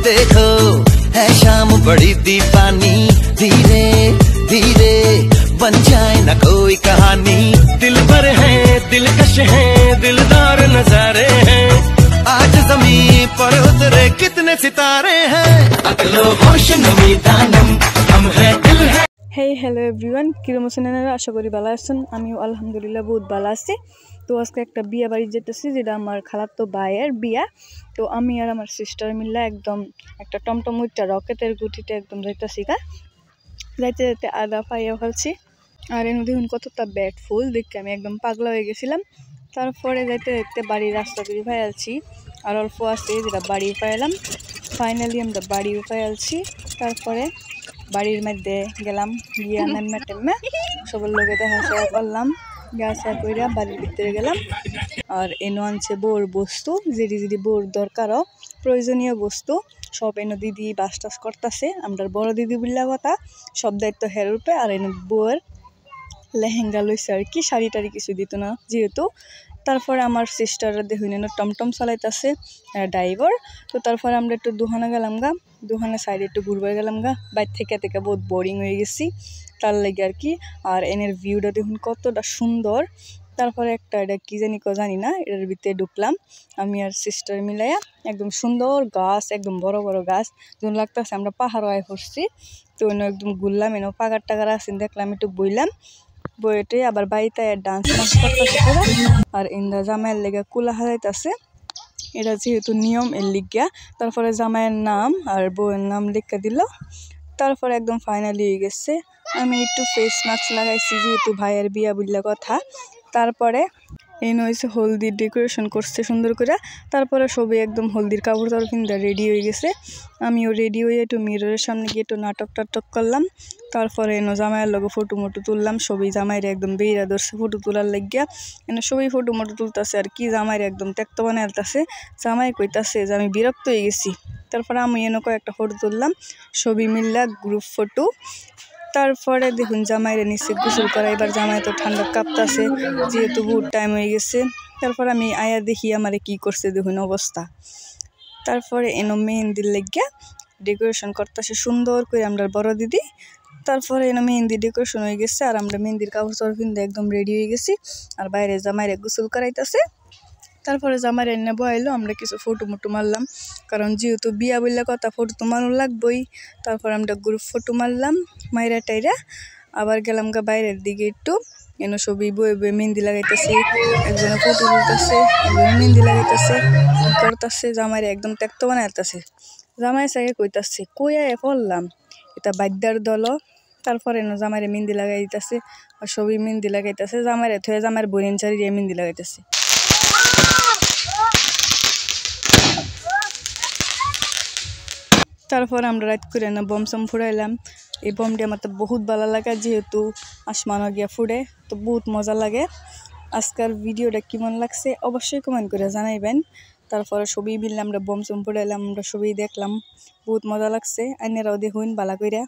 देखो है शाम बड़ी दीवानी, धीरे धीरे बन जाए ना कोई कहानी। दिल भर है दिलकश है दिलदार नजारे हैं, आज जमीन पर उतरे कितने सितारे हैं। अगलो होश नमी दानम हम है दिल है। हे हेलो एवरीवन, কিরকম আছেন? আশা করি ভালো আছেন। আমিও আলহামদুলিল্লাহ বহুত ভালো আছি। তো আজকে একটা বিয়ে বাড়ি যেতেছি, যেটা আমার খালাতো ভাইয়ের বিয়া। তো আমি আর আমার সিস্টার মিলে একদম একটা টমটম উইটা রকেটের গুটিতে একদম যাইতেছি গা। যাইতে যাইতে আদা পাইয়া ফেলছি, আর এনে দেখুন কতটা ব্যাট ফুল দেখে আমি একদম পাগলা হয়ে গেছিলাম। তারপরে যাইতে যাইতে বাড়ির রাস্তা দিয়ে পাইয়ালছি, আর অল্প আসতে যেটা বাড়ি পাইলাম। ফাইনালি আমরা বাড়ি পাইয়ালছি। তারপরে বাড়ির মধ্যে গেলাম, গিয়ে নেমে টেমে সবার লোকে দেখা শোয়া করলাম, গাছা কইরা বাড়ির ভিতরে গেলাম। আর এনো আনছে বউর বস্তু, যেটি যেটি বউর দরকারও প্রয়োজনীয় বস্তু সব এনো দিদি বাস টাস করতেছে। আমরা বড় দিদি বললা কথা, সব দায়িত্ব হের উপরে। আর এনো বউয়ের লেহেঙ্গা লইছে আর কি, শাড়ি টাড়ি কিছু দিত না যেহেতু। তারপরে আমার সিস্টাররা দেখুন এনে টমটম চালাইতেছে ড্রাইভার। তো তারপরে আমরা একটু দোকানে গেলাম গা, দোকানের সাইডে একটু ঘুরবার গেলাম গা। বাইর থেকে বহুত বোরিং হয়ে গেছি তার লাগে আর কি। আর এনের ভিউটা দেখুন কতটা সুন্দর। তারপরে একটা এটা কি জানি না, এটার ভিতরে ঢুকলাম আমি আর সিস্টার মিলাইয়া। একদম সুন্দর গাছ, একদম বড় বড় গাছ, যেমন লাগতেছে আমরা পাহাড় আয় করছি। তো এনে একদম ঘুরলাম, এনে পাগার টাগার আছেন দেখলাম, একটু বইলাম। বইয়েটে আবার বাড়িতে ডান্স মান্স করতেছে পুরা। আর ইন্দা জামাইয়ের লেগে কুলা হাজাইতেছে, এটা যেহেতু নিয়ম এর লিগিয়া। তারপরে জামাইয়ের নাম আর বউয়ের নাম লিখে দিল। তারপরে একদম ফাইনালি হয়ে গেছে। আমি একটু ফেস মাস্ক লাগাইছি যেহেতু ভাইয়ের বিয়া বললে কথা। তারপরে এই হয়েছে হলদির ডেকোরেশন করছে সুন্দর করে। তারপরে সবাই একদম হলদির কাপড় টাপড় কিনতে রেডি হয়ে গেছে। আমিও রেডি হয়ে একটু মিররের সামনে গিয়ে একটু নাটক টাটক করলাম। তারপরে এনো জামাইয়ের লগে ফটো মটো তুললাম, সবই জামাইরে একদম বেইরা ধরছে ফটো তোলার লাগিয়া। এনে সবই ফটো মটো তুলতেছে আর কি, জামাইরে একদম ত্যাক্ত বানাইতেছে। জামাই কইতাছে যে আমি বিরক্ত হয়ে গেছি। তারপরে আমি এনে কয়েকটা ফটো তুললাম, সবই মিললা গ্রুপ ফটো। তারপরে দেখুন জামাইরে নিচে গোসল করা, এবার জামাই তো ঠান্ডা কাঁপতাছে যেহেতু বহুত টাইম হয়ে গেছে। তারপর আমি আয়া দেখি আমারে কি করছে দেখুন অবস্থা। তারপরে এনো মেহেন্দির লেগিয়া ডেকোরেশন করতেছে সুন্দর করে আমরা বড় দিদি। তারপরে এনো মেহেন্দি ডেকোরেশন হয়ে গেছে, আর আমরা মেহেন্দির কাপড় চাপড় কিনতে একদম রেডি হয়ে গেছি। আর বাইরে জামাইরে গোসল করাইতেছে। তারপরে জামাইরে এনে বয়াইলো, আমরা কিছু ফটো মোটো মারলাম, কারণ যেহেতু বিয়া বললে কথা ফটো তো মারো লাগবেই। তারপর আমরা গ্রুপ ফটো মারলাম মাইরা টাইরা। আবার গেলাম গা বাইরের দিকে একটু, এনে সবই বয়ে বয়ে মেহেন্দি লাগাইতেছে, একজনে ফটো তুলতেছে, একজনে মেহেন্দি লাগাইতেছে করতেছে। জামাইরে একদম ত্যাক্ত বানাইতেছে। জামাই সাগে কইতাছে কই আয় পড়লাম, এটা বাদ্যার দল। তারপরে এনে জামাইরে মেহেন্দি লাগাই দিতেছে, আর সবই মেহেন্দি লাগাইতেছে। জামাইরে থয়ে জামাইয়ের বোনের চারিয়ে মেহেন্দি লাগাইতেছে। তারপর আমরা রাত করে না বম সম ফুড়াইলাম। এই বমটি আমার তো বহুত ভালো লাগে, যেহেতু আসমানও গিয়া ফুড়ে, তো বহুত মজা লাগে। আজকের ভিডিওটা কেমন লাগছে অবশ্যই কমেন্ট করে জানাইবেন। তারপরে সবই মিললে আমরা বম সম ফুড়াইলাম, আমরা সবই দেখলাম, বহুত মজা লাগছে। আইনেরাও দেখুন ভালো কইরা।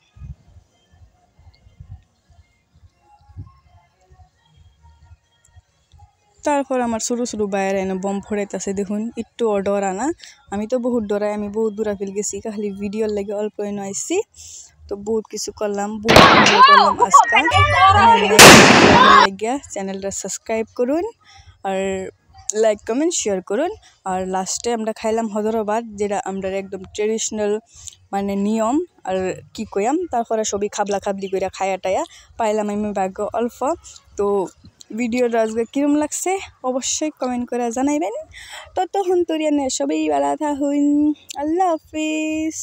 তারপর আমার ছোটো ছোটো বাইরে এনে বম ফোড়াইতেছে দেখুন, একটু ডরা না। আমি তো বহুত ডরাই, আমি বহুত দূরা ফেল গেছি, খালি ভিডিওর লাগে অল্প এনে আইসি। তো বহুত কিছু করলাম, বহুত এনজয় করলাম আজকাল। চ্যানেলটা সাবস্ক্রাইব করুন, আর লাইক কমেন্ট শেয়ার করুন। আর লাস্টে আমরা খাইলাম হজরবাদ, যেটা আমরা একদম ট্রেডিশনাল মানে নিয়ম আর কি কইয়াম। তারপরে সবই খাবলা খাবলি করে খায়া টায়া পাইলাম আমি ভাগ্য অল্প। তো ভিডিওটা আজকে কিরম লাগছে অবশ্যই কমেন্ট করে জানাইবেন। ততক্ষণ তোরিয়া সবাই ভালো থাকুন, আল্লাহ হাফিজ।